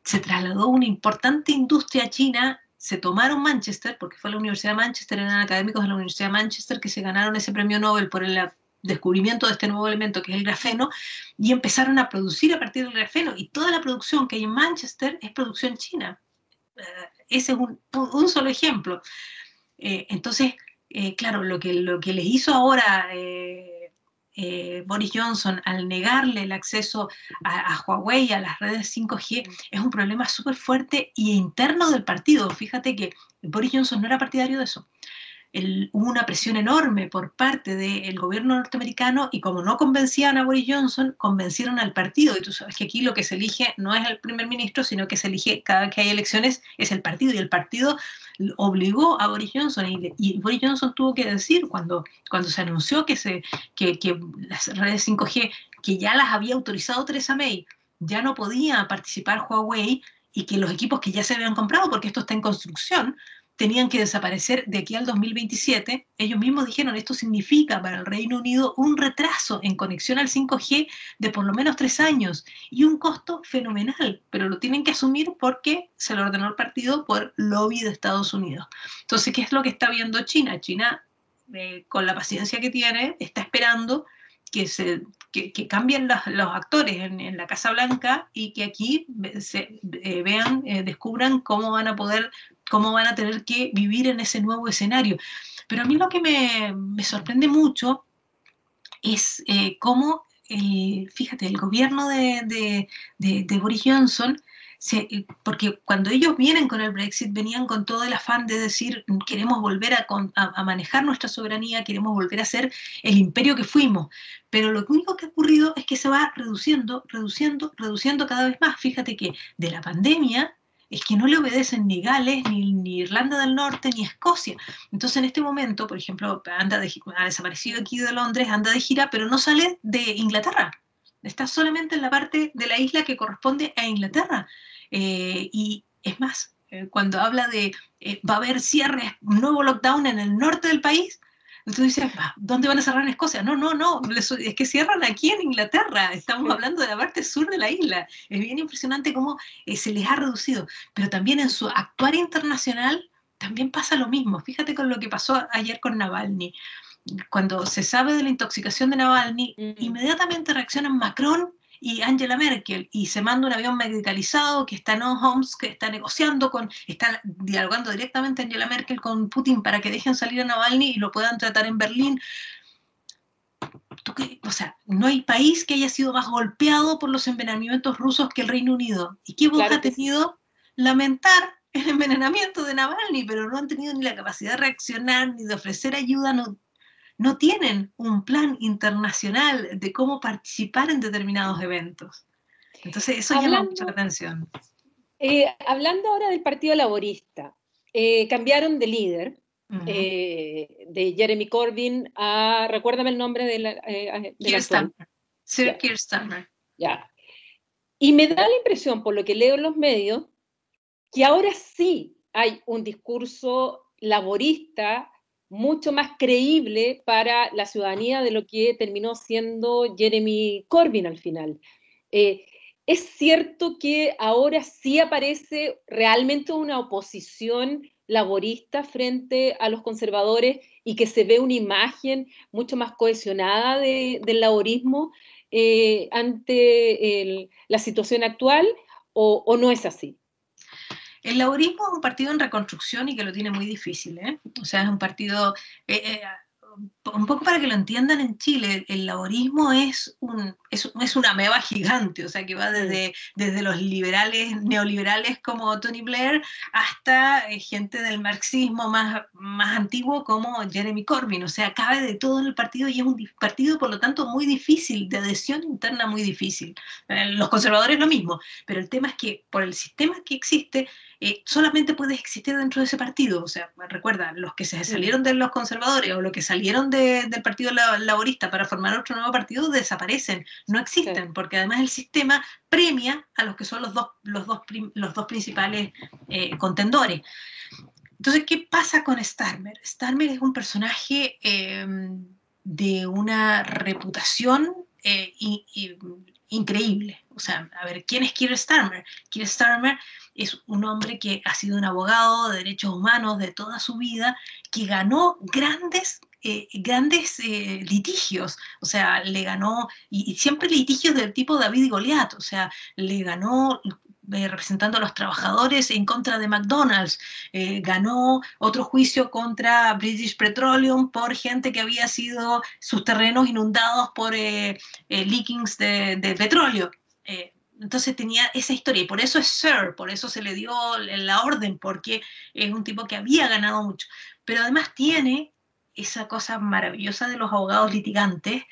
se trasladó una importante industria china, se tomaron Manchester, porque fue la Universidad de Manchester, eran académicos de la Universidad de Manchester que se ganaron ese premio Nobel por el descubrimiento de este nuevo elemento que es el grafeno, y empezaron a producir a partir del grafeno, y toda la producción que hay en Manchester es producción china. Ese es un solo ejemplo. Entonces, claro, lo que les hizo ahora Boris Johnson al negarle el acceso a Huawei, a las redes 5G, es un problema súper fuerte y interno del partido. Fíjate que Boris Johnson no era partidario de eso. Hubo una presión enorme por parte del gobierno norteamericano y como no convencían a Boris Johnson, convencieron al partido. Y tú sabes que aquí lo que se elige no es el primer ministro, sino que se elige cada vez que hay elecciones, es el partido. Y el partido obligó a Boris Johnson y Boris Johnson tuvo que decir cuando se anunció que las redes 5G, que ya las había autorizado Theresa May, ya no podía participar Huawei y que los equipos que ya se habían comprado, porque esto está en construcción, tenían que desaparecer de aquí al 2027, ellos mismos dijeron, esto significa para el Reino Unido un retraso en conexión al 5G de por lo menos 3 años y un costo fenomenal, pero lo tienen que asumir porque se lo ordenó el partido por lobby de Estados Unidos. Entonces, ¿qué es lo que está viendo China? China, con la paciencia que tiene, está esperando que cambien los actores en la Casa Blanca y que aquí descubran cómo van a tener que vivir en ese nuevo escenario. Pero a mí lo que me sorprende mucho es cómo, fíjate, el gobierno de Boris Johnson, porque cuando ellos vienen con el Brexit, venían con todo el afán de decir, queremos volver a manejar nuestra soberanía, queremos volver a ser el imperio que fuimos. Pero lo único que ha ocurrido es que se va reduciendo cada vez más. Fíjate que de la pandemia es que no le obedecen ni Gales, ni Irlanda del Norte, ni Escocia. Entonces en este momento, por ejemplo, ha desaparecido aquí de Londres, anda de gira, pero no sale de Inglaterra. Está solamente en la parte de la isla que corresponde a Inglaterra. Y es más, cuando habla de va a haber cierres, un nuevo lockdown en el norte del país, entonces dices, ¿dónde van a cerrar en Escocia? No, es que cierran aquí en Inglaterra, estamos hablando de la parte sur de la isla. Es bien impresionante cómo se les ha reducido, pero también en su actuar internacional también pasa lo mismo. Fíjate con lo que pasó ayer con Navalny. Cuando se sabe de la intoxicación de Navalny, inmediatamente reaccionan Macron y Angela Merkel, y se manda un avión medicalizado que está en Homs, que está está dialogando directamente Angela Merkel con Putin para que dejen salir a Navalny y lo puedan tratar en Berlín. O sea, no hay país que haya sido más golpeado por los envenenamientos rusos que el Reino Unido. ¿Y qué voz Claro ha que sí. tenido? Lamentar el envenenamiento de Navalny, pero no han tenido ni la capacidad de reaccionar ni de ofrecer ayuda, no tienen un plan internacional de cómo participar en determinados eventos. Entonces, eso llama mucho la Hablando, atención. hablando ahora del Partido Laborista, cambiaron de líder, de Jeremy Corbyn a, recuérdame el nombre del Keir actual. Starmer. Sir Ya, Keir Starmer. ya. Y me da la impresión, por lo que leo en los medios, que ahora sí hay un discurso laborista mucho más creíble para la ciudadanía de lo que terminó siendo Jeremy Corbyn al final. Eh, es cierto que ahora sí aparece realmente una oposición laborista frente a los conservadores y que se ve una imagen mucho más cohesionada del laborismo ante la situación actual, o no es así. El laborismo es un partido en reconstrucción y que lo tiene muy difícil, ¿eh? O sea, es un partido, un poco para que lo entiendan en Chile, el laborismo es una ameba gigante, o sea, que va desde los liberales, neoliberales como Tony Blair, hasta gente del marxismo más antiguo como Jeremy Corbyn, o sea, cabe de todo en el partido y es un partido, por lo tanto, muy difícil, de adhesión interna muy difícil. Los conservadores lo mismo, pero el tema es que por el sistema que existe, solamente puedes existir dentro de ese partido. O sea, recuerda, los que se salieron de los conservadores o los que salieron del Partido Laborista para formar otro nuevo partido desaparecen, no existen, porque además el sistema premia a los que son los dos principales contendores. Entonces, ¿qué pasa con Starmer? Starmer es un personaje de una reputación increíble. O sea, a ver, ¿quién es Keir Starmer? Keir Starmer es un hombre que ha sido un abogado de derechos humanos de toda su vida, que ganó grandes litigios, o sea, le ganó, y siempre litigios del tipo David y Goliat, o sea, le ganó representando a los trabajadores en contra de McDonald's, ganó otro juicio contra British Petroleum por gente que había sido sus terrenos inundados por leakings de petróleo. Entonces tenía esa historia y por eso es Sir, por eso se le dio la orden, porque es un tipo que había ganado mucho. Pero además tiene esa cosa maravillosa de los abogados litigantes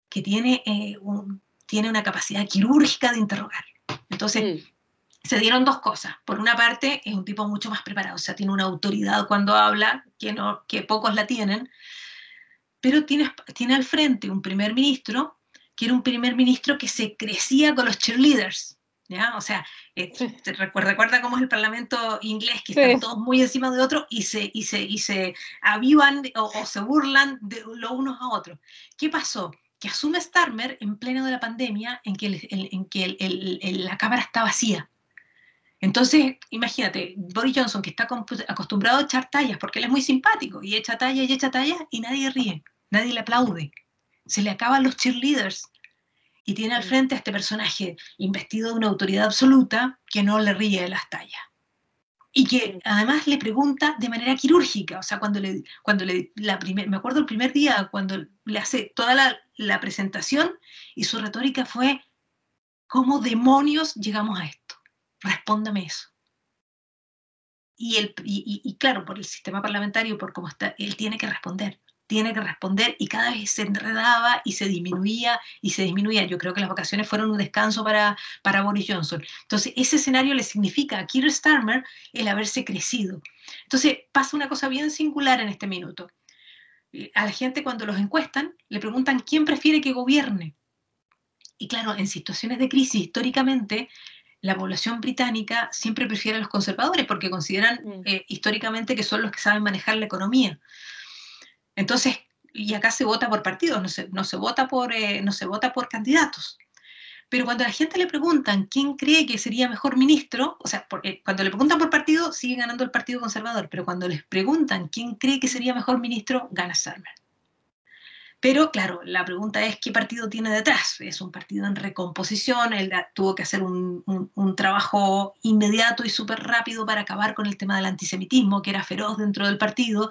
que tiene una capacidad quirúrgica de interrogar. Entonces, se dieron dos cosas. Por una parte, es un tipo mucho más preparado, o sea, tiene una autoridad cuando habla que pocos la tienen, pero tiene al frente un primer ministro que era un primer ministro que se crecía con los cheerleaders, ¿ya? O sea, recuerda cómo es el parlamento inglés, que están todos muy encima de otro y se avivan o se burlan de los unos a otros. ¿Qué pasó? Que asume Starmer en pleno de la pandemia, en que la Cámara está vacía. Entonces, imagínate, Boris Johnson, que está acostumbrado a echar tallas, porque él es muy simpático, y echa tallas y nadie ríe, nadie le aplaude. Se le acaban los cheerleaders. Y tiene al frente a este personaje investido de una autoridad absoluta que no le ríe de las tallas. Y que además le pregunta de manera quirúrgica, o sea, me acuerdo el primer día cuando le hace toda la presentación y su retórica fue, ¿cómo demonios llegamos a esto? Respóndame eso. Y claro, por el sistema parlamentario, por cómo está, él tiene que responder y cada vez se enredaba y se disminuía. Yo creo que las vacaciones fueron un descanso para Boris Johnson. Entonces, ese escenario le significa a Keir Starmer el haberse crecido. Entonces, pasa una cosa bien singular en este minuto. A la gente cuando los encuestan, le preguntan quién prefiere que gobierne. Y claro, en situaciones de crisis, históricamente, la población británica siempre prefiere a los conservadores porque consideran históricamente que son los que saben manejar la economía. Entonces, y acá se vota por partidos, no se vota por candidatos. Pero cuando a la gente le preguntan quién cree que sería mejor ministro, o sea, cuando le preguntan por partido, sigue ganando el Partido Conservador, pero cuando les preguntan quién cree que sería mejor ministro, gana Starmer. Pero claro, la pregunta es qué partido tiene detrás. Es un partido en recomposición, él tuvo que hacer un trabajo inmediato y súper rápido para acabar con el tema del antisemitismo, que era feroz dentro del partido.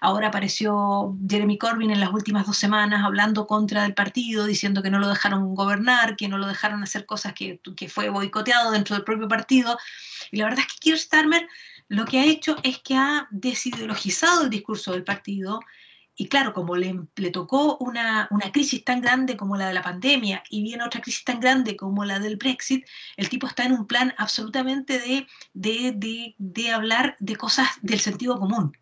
ahora apareció Jeremy Corbyn en las últimas 2 semanas hablando contra el partido, diciendo que no lo dejaron gobernar, que no lo dejaron hacer cosas, que fue boicoteado dentro del propio partido. Y la verdad es que Keir Starmer lo que ha hecho es que ha desideologizado el discurso del partido. Y claro, como le tocó una crisis tan grande como la de la pandemia y viene otra crisis tan grande como la del Brexit, el tipo está en un plan absolutamente de hablar de cosas del sentido común.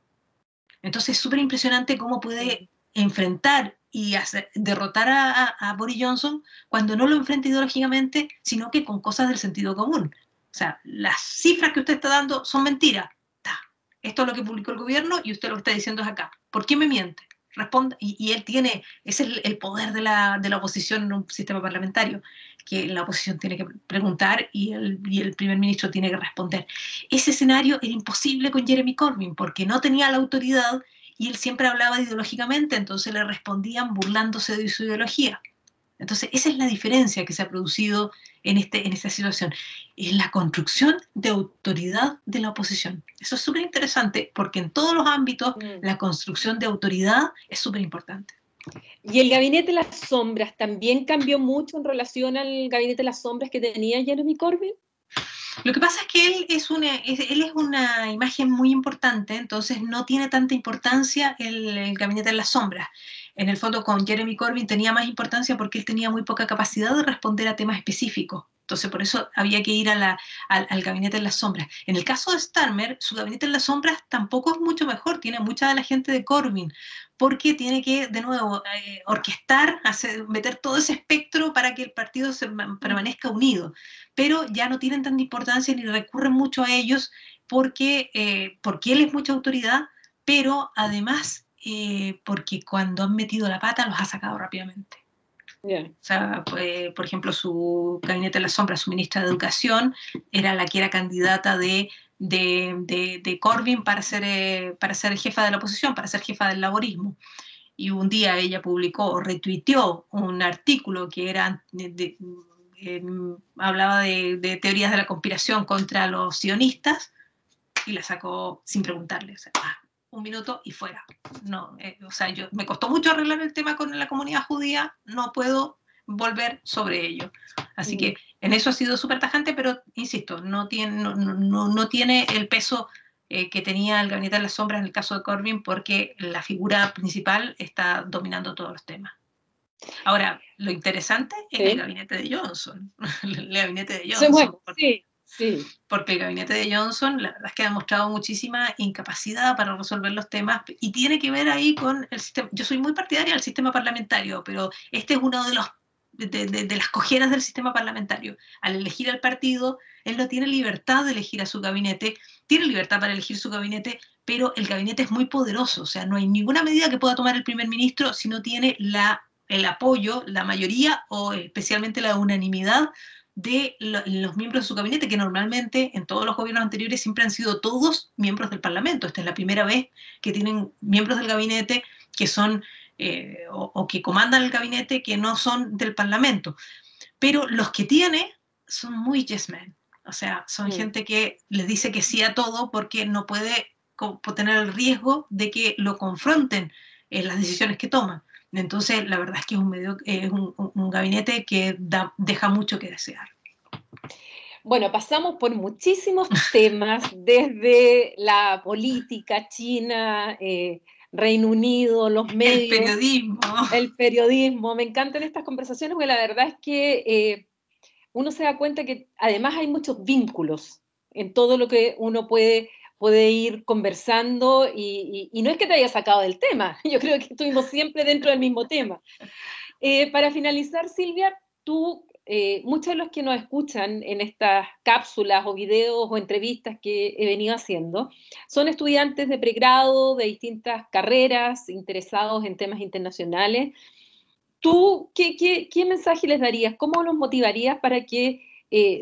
Entonces es súper impresionante cómo puede enfrentar y derrotar a Boris Johnson cuando no lo enfrenta ideológicamente, sino que con cosas del sentido común. O sea, las cifras que usted está dando son mentiras. Esto es lo que publicó el gobierno y usted lo que está diciendo es acá. ¿Por qué me miente? Responda. Y él tiene, ese es el poder de la oposición en un sistema parlamentario, que la oposición tiene que preguntar y el primer ministro tiene que responder. Ese escenario era imposible con Jeremy Corbyn porque no tenía la autoridad y él siempre hablaba ideológicamente, entonces le respondían burlándose de su ideología. Entonces, esa es la diferencia que se ha producido en esta situación. Es la construcción de autoridad de la oposición. Eso es súper interesante porque en todos los ámbitos la construcción de autoridad es súper importante. ¿Y el gabinete de las sombras también cambió mucho en relación al gabinete de las sombras que tenía Jeremy Corbyn? Lo que pasa es que él es una imagen muy importante, entonces no tiene tanta importancia el gabinete de las sombras. En el fondo con Jeremy Corbyn tenía más importancia porque él tenía muy poca capacidad de responder a temas específicos. Entonces por eso había que ir al gabinete de las sombras. En el caso de Starmer, su gabinete de las sombras tampoco es mucho mejor, tiene mucha de la gente de Corbyn, porque tiene que, de nuevo, orquestar, meter todo ese espectro para que el partido permanezca unido. Pero ya no tienen tanta importancia ni recurren mucho a ellos porque él es mucha autoridad, pero además porque cuando han metido la pata los ha sacado rápidamente. Yeah. O sea, por ejemplo, su gabinete de la sombra, su ministra de Educación, era la que era candidata de Corbyn para ser jefa de la oposición, para ser jefa del laborismo. Y un día ella publicó o retuiteó un artículo que era hablaba de teorías de la conspiración contra los sionistas y la sacó sin preguntarle. O sea, 1 minuto y fuera. No, o sea, me costó mucho arreglar el tema con la comunidad judía, no puedo volver sobre ello. Así que en eso ha sido súper tajante, pero insisto, no tiene el peso que tenía el gabinete de las sombras en el caso de Corbyn porque la figura principal está dominando todos los temas. Ahora, lo interesante es el gabinete de Johnson. El gabinete de Johnson. Bueno, sí. Porque el gabinete de Johnson, la verdad es que ha demostrado muchísima incapacidad para resolver los temas y tiene que ver ahí con el sistema. Yo soy muy partidaria del sistema parlamentario, pero este es uno de las cojeras del sistema parlamentario. Al elegir al partido, él no tiene libertad de elegir a su gabinete, tiene libertad para elegir su gabinete, pero el gabinete es muy poderoso, o sea, no hay ninguna medida que pueda tomar el primer ministro si no tiene el apoyo, la mayoría o especialmente la unanimidad de los miembros de su gabinete, que normalmente en todos los gobiernos anteriores siempre han sido todos miembros del Parlamento. Esta es la primera vez que tienen miembros del gabinete que son o que comandan el gabinete que no son del Parlamento. Pero los que tiene son muy yes men. O sea, son gente que les dice que sí a todo porque no puede tener el riesgo de que lo confronten en las decisiones que toman. Entonces, la verdad es que es un gabinete que deja mucho que desear. Bueno, pasamos por muchísimos temas, desde la política, China, Reino Unido, los medios. El periodismo. Me encantan estas conversaciones porque la verdad es que uno se da cuenta que además hay muchos vínculos en todo lo que uno puede ir conversando y no es que te haya sacado del tema, yo creo que estuvimos siempre dentro del mismo tema. Para finalizar, Silvia, tú, muchos de los que nos escuchan en estas cápsulas o videos o entrevistas que he venido haciendo son estudiantes de pregrado, de distintas carreras, interesados en temas internacionales. ¿Tú qué mensaje les darías? ¿Cómo los motivarías para que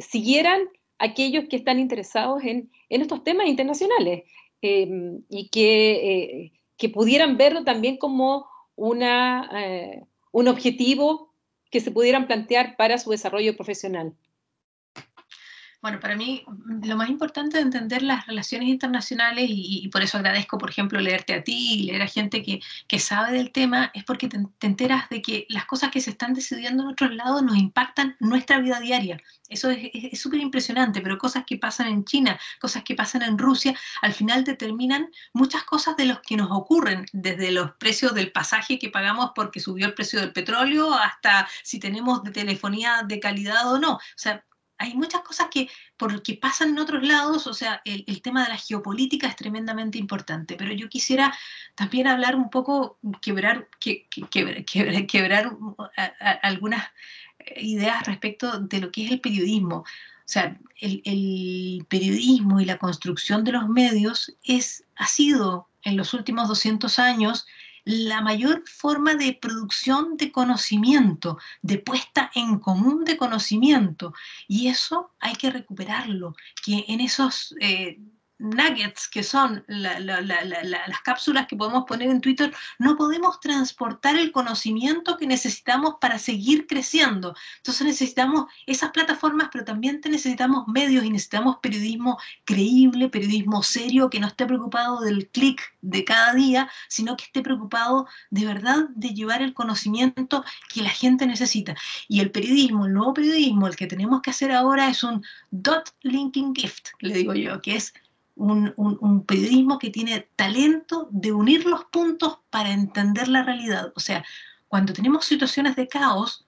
siguieran aquellos que están interesados en estos temas internacionales y que pudieran verlo también como un objetivo que se pudieran plantear para su desarrollo profesional? Bueno, para mí lo más importante es entender las relaciones internacionales y por eso agradezco, por ejemplo, leerte a ti y leer a gente que sabe del tema, es porque te enteras de que las cosas que se están decidiendo en otros lados nos impactan nuestra vida diaria. Eso es súper impresionante, pero cosas que pasan en China, cosas que pasan en Rusia, al final determinan muchas cosas de los que nos ocurren, desde los precios del pasaje que pagamos porque subió el precio del petróleo hasta si tenemos de telefonía de calidad o no. O sea, hay muchas cosas que porque pasan en otros lados, o sea, el tema de la geopolítica es tremendamente importante, pero yo quisiera también hablar un poco, quebrar algunas ideas respecto de lo que es el periodismo. O sea, el periodismo y la construcción de los medios ha sido en los últimos 200 años la mayor forma de producción de conocimiento, de puesta en común de conocimiento. Y eso hay que recuperarlo, que en esos nuggets que son las cápsulas que podemos poner en Twitter, no podemos transportar el conocimiento que necesitamos para seguir creciendo. Entonces necesitamos esas plataformas, pero también necesitamos medios y necesitamos periodismo creíble, periodismo serio, que no esté preocupado del clic de cada día, sino que esté preocupado de verdad de llevar el conocimiento que la gente necesita. Y el periodismo, el nuevo periodismo, el que tenemos que hacer ahora es un dot linking gift, le digo yo, que es un periodismo que tiene talento de unir los puntos para entender la realidad. O sea, cuando tenemos situaciones de caos,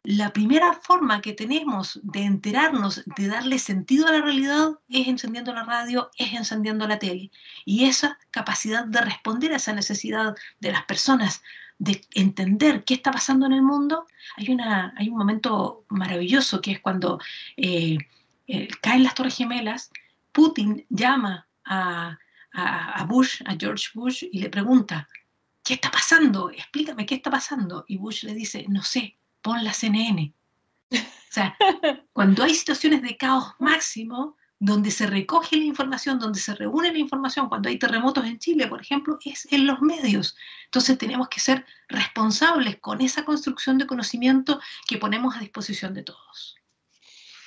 la primera forma que tenemos de enterarnos, de darle sentido a la realidad, es encendiendo la radio, es encendiendo la tele. Y esa capacidad de responder a esa necesidad de las personas, de entender qué está pasando en el mundo, hay un momento maravilloso que es cuando caen las Torres Gemelas. Putin llama a Bush, a George Bush, y le pregunta, ¿qué está pasando? Explícame qué está pasando. Y Bush le dice, no sé, pon la CNN. O sea, cuando hay situaciones de caos máximo, donde se recoge la información, donde se reúne la información, cuando hay terremotos en Chile, por ejemplo, es en los medios. Entonces tenemos que ser responsables con esa construcción de conocimiento que ponemos a disposición de todos.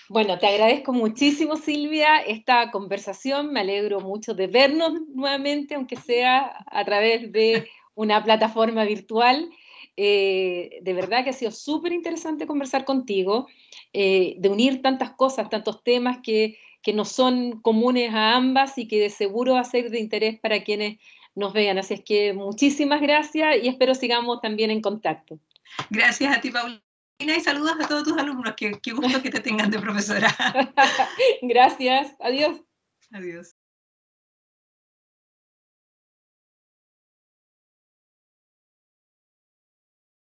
Bueno, te agradezco muchísimo, Silvia, esta conversación. Me alegro mucho de vernos nuevamente, aunque sea a través de una plataforma virtual. De verdad que ha sido súper interesante conversar contigo, de unir tantas cosas, tantos temas que nos son comunes a ambas y que de seguro va a ser de interés para quienes nos vean. Así es que muchísimas gracias y espero sigamos también en contacto. Gracias a ti, Paulina, y saludos a todos tus alumnos. Qué gusto que te tengan de profesora. Gracias. Adiós. Adiós.